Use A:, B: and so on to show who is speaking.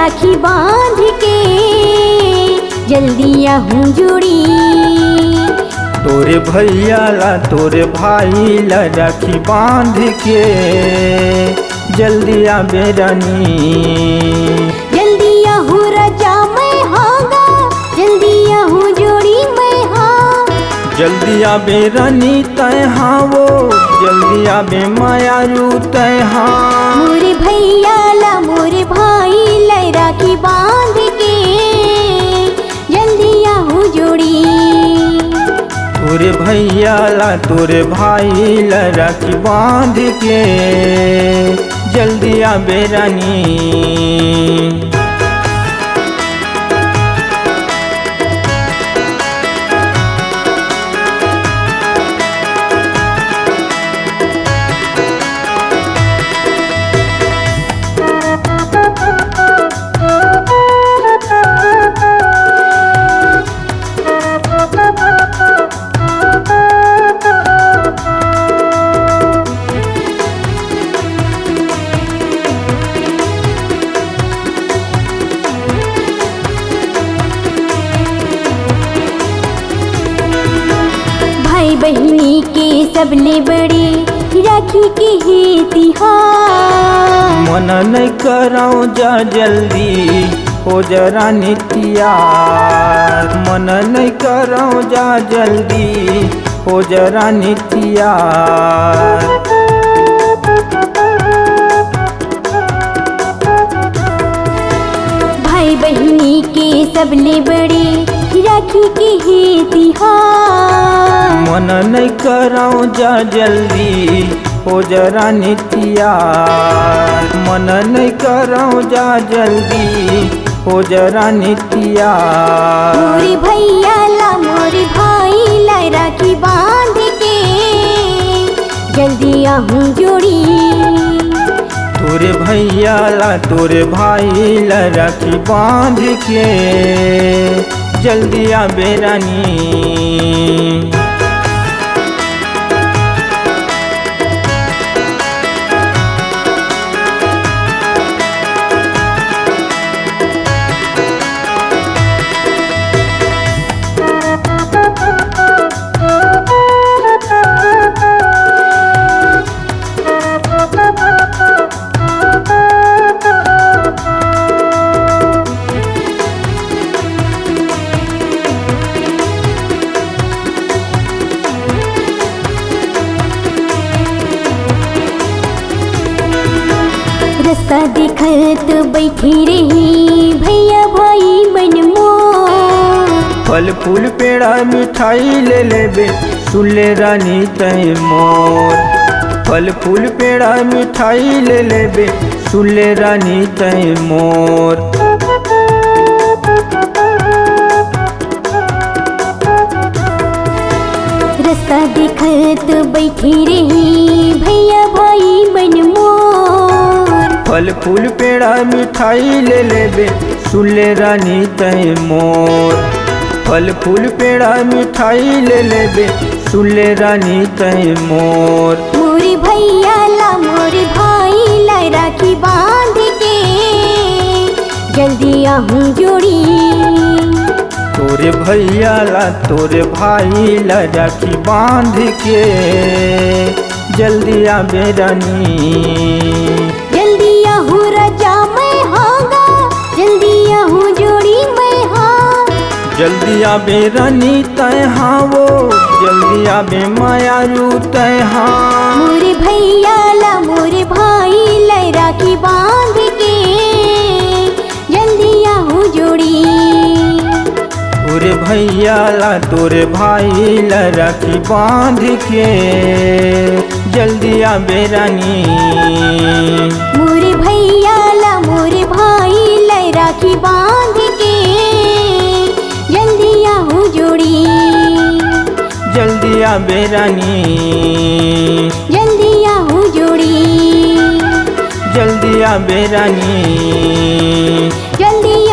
A: राखी बांध के जल्दी आहूँ जुड़ी।
B: तोरे भैया ला तोरे भाई ला राखी बांध के जल्दी आबे रानी।
A: जल्दी आहूँ राजा मैं हांगा, जल्दी आहूँ जोड़ी मैं हाँ।
B: जल्दी आबे रानी तय हाँ वो, जल्दी आबे मायारू तय हाँ।
A: मोरे भैया ला मोरे भाई ला राखी बांध के जल्दी आहूँ जोड़ी।
B: तोरे भैया ला तोरे भाई ला राखी बांध के जल्दी आबे रानी।
A: भाई बहनी के सबले बड़े राखी के ही तिहार।
B: मन नहीं कराओ जा जल्दी हो जरा नित्यार। मन नहीं कराओ जा जल्दी हो जरा नित्यार।
A: भाई बहनी के सबले बड़े राखी के ही तिहार।
B: मन नहीं कराओ जा जल्दी हो जरा नित्यार। मन नहीं कराओ जा जल्दी हो जरा नित्यार।
A: मोरे भैया ला मोरे भाई ला राखी बांध के जल्दी आहूँ जोड़ी।
B: तोरे भैया ला तोरे भाई ला राखी बांध के जल्दी आबे रानी।
A: रास्ता देखत बैठी रही भैया भाई मन मोर।
B: फल फूल पेड़ा मिठाई ले लेबे सुले रानी तय मोर। फल फूल पेड़ा मिठाई ले लेबे सुले रानी तय मोर।
A: रास्ता देखत बैठी रही भैया भाई मन मोर।
B: फल फूल पेड़ा मिठाई ले लेबे सुले रानी तय मोर। फल फूल पेड़ा मिठाई ले लेबे सुले रानी तय मोर।
A: मोरे भैया ला मोरे भाई ला राखी बांध के जल्दी आहूँ जोड़ी।
B: तोरे भैया ला तोरे भाई ला राखी बांध के जल्दी आबे रानी।
A: जल्दी आहूँ राजा मैं हांगा, जल्दी आहूँ जोड़ी मैं हाँ।
B: जल्दी आबे रानी तय हाँ वो, जल्दी आबे मायारू तय हाँ।
A: मोरे भैया ला मोरे भाई ला राखी बांध के जल्दी आहूँ जोड़ी।
B: तोरे भैया ला तोरे भाई ला राखी बांध के जल्दी आबे रानी।
A: मोरे भैया ला मोरे भाई ला राखी बांध के जल्दी आहूँ जोड़ी।
B: जल्दी आबे रानी।
A: जल्दी आहूँ जोड़ी।
B: जल्दी आबे रानी।
A: जल्दी